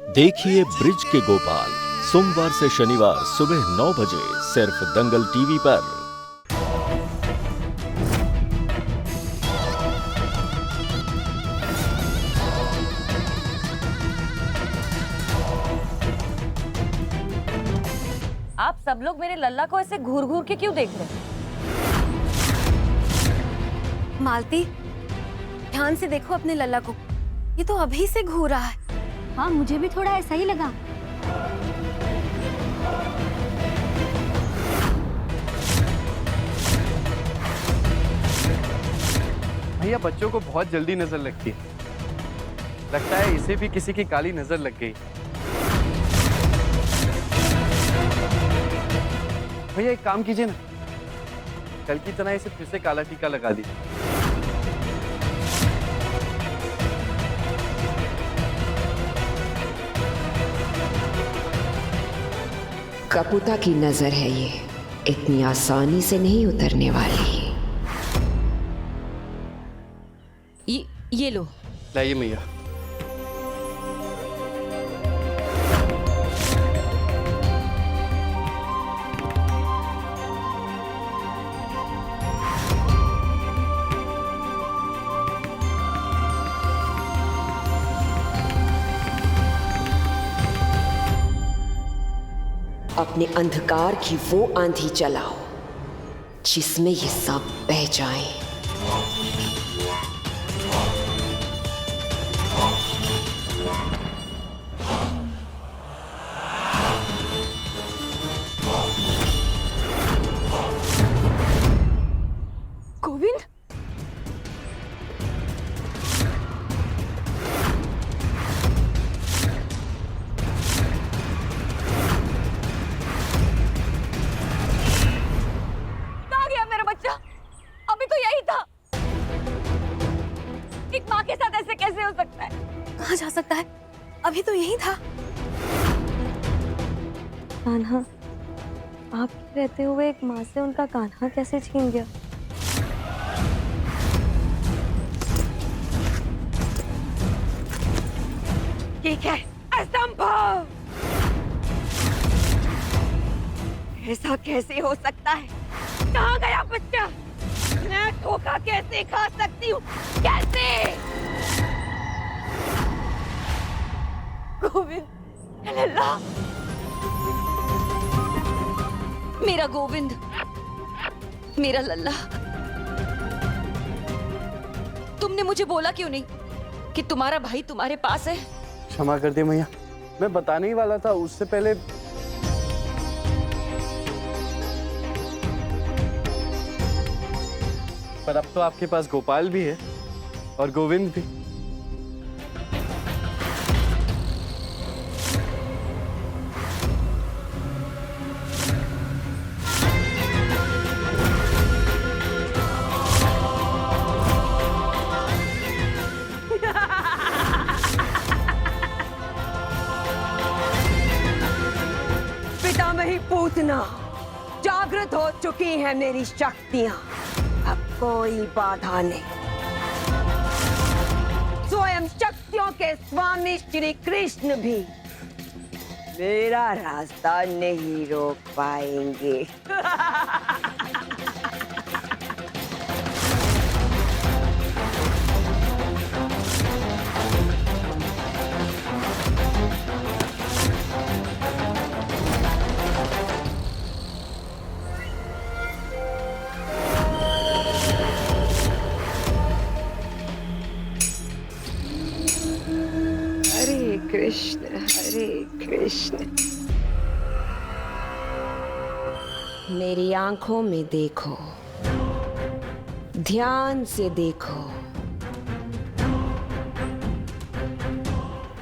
देखिए ब्रिज के गोपाल सोमवार से शनिवार सुबह 9 बजे सिर्फ दंगल टीवी पर। आप सब लोग मेरे लल्ला को ऐसे घूर घूर के क्यों देख रहे हैं? मालती, ध्यान से देखो अपने लल्ला को, ये तो अभी से घूर रहा है। हाँ, मुझे भी थोड़ा ऐसा ही लगा। भैया बच्चों को बहुत जल्दी नजर लगती है। लगता है इसे भी किसी की काली नजर लग गई। भैया एक काम कीजिए ना, कल की तरह इसे फिर से काला टीका लगा दी। कपूता की नजर है ये, इतनी आसानी से नहीं उतरने वाली। ये लो। लाइए मैया। अपने अंधकार की वो आंधी चलाओ जिसमें ये सब बह जाएं। गोविंद, कहाँ गया मेरा बच्चा? अभी तो यही था। एक माँ के साथ ऐसे कैसे हो सकता है? कहाँ जा सकता है? अभी तो यही था। कान्हा, आप रहते हुए एक माँ से उनका कान्हा कैसे छीन गया? ठीक है, असंभव। ऐसा कैसे हो सकता है? कहाँ गया बच्चा? मैं धोखा कैसे खा सकती हूँ? कैसे? गोविंद, लल्ला, मेरा गोविंद, मेरा लल्ला। तुमने मुझे बोला क्यों नहीं कि तुम्हारा भाई तुम्हारे पास है? क्षमा कर दे मैया, मैं बताने ही वाला था उससे पहले। पर अब तो आपके पास गोपाल भी है और गोविंद भी। पितामही पूतना, जागृत हो चुकी है मेरी शक्तियां। अब कोई बाधा नहीं। स्वयं शक्तियों के स्वामी श्री कृष्ण भी मेरा रास्ता नहीं रोक पाएंगे। हरे कृष्ण। मेरी आंखों में देखो, ध्यान से देखो।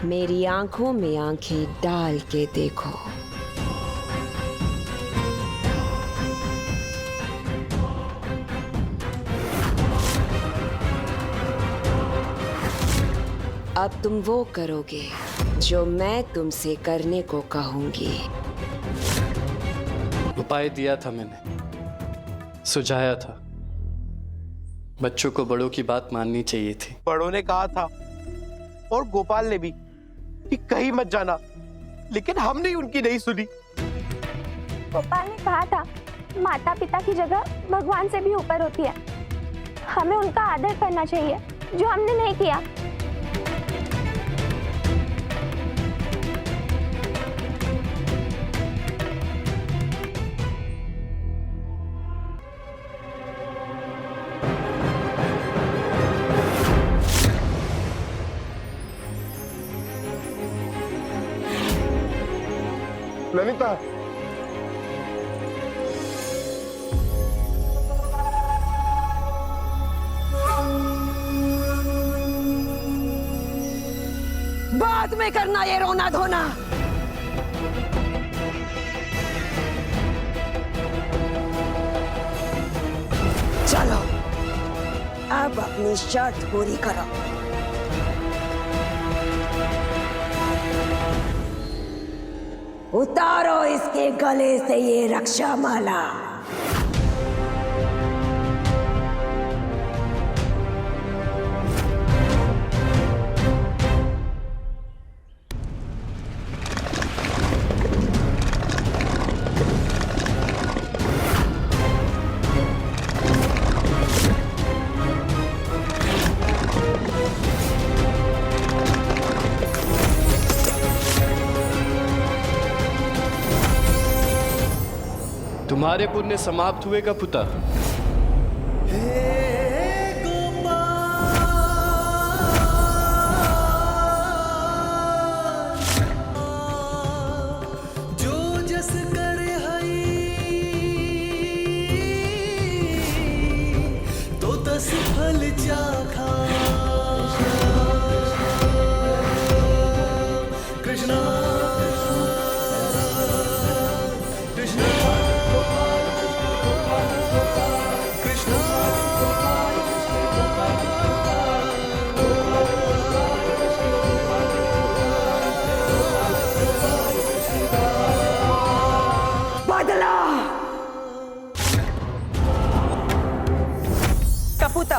मेरी आंखों में आंखें डाल के देखो। अब तुम वो करोगे जो मैं तुमसे करने को कहूंगी। उपाय दिया था मैंने, सुझाया था। बच्चों को बड़ों की बात माननी चाहिए थी। बड़ों ने कहा था और गोपाल ने भी, कि कहीं मत जाना, लेकिन हमने उनकी नहीं सुनी। गोपाल ने कहा था माता पिता की जगह भगवान से भी ऊपर होती है, हमें उनका आदर करना चाहिए, जो हमने नहीं किया। नैनीता, बाद में करना ये रोना धोना। चलो अब अपनी शर्त पूरी करो। उतारो इसके गले से ये रक्षा माला। तुम्हारे पुण्य समाप्त हुए का पुत्र। जो जस कर तो तस फल चाखा। कृष्णा कृष्णा कपूता,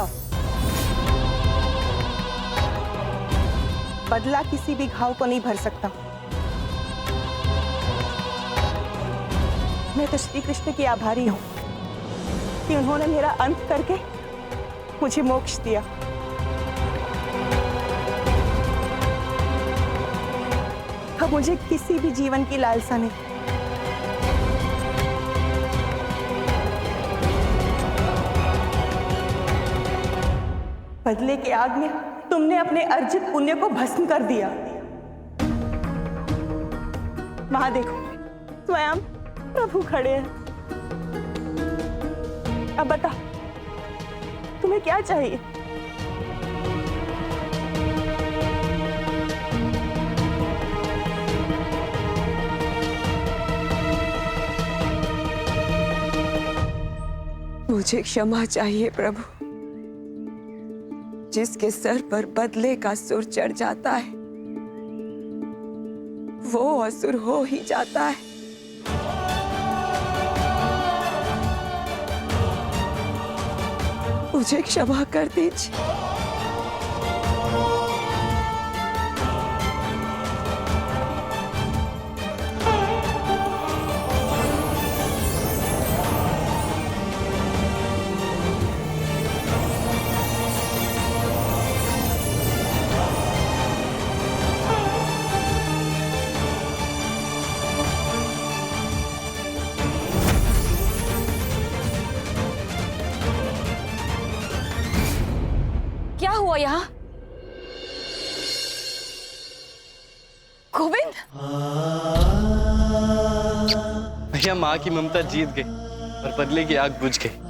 बदला किसी भी घाव को नहीं भर सकता। मैं तो श्री कृष्ण की आभारी हूं कि उन्होंने मेरा अंत करके मुझे मोक्ष दिया। अब मुझे किसी भी जीवन की लालसा नहीं। बदले की आग में तुमने अपने अर्जित पुण्य को भस्म कर दिया। वहां देखो, स्वयं प्रभु खड़े हैं। अब बता, तुम्हें क्या चाहिए? मुझे क्षमा चाहिए प्रभु। जिसके सर पर बदले का सुर चढ़ जाता है वो असुर हो ही जाता है। मुझे क्षमा कर दीजिए। क्या हुआ यहाँ? गोविंद, भैया माँ की ममता जीत गई और बदले की आग बुझ गई।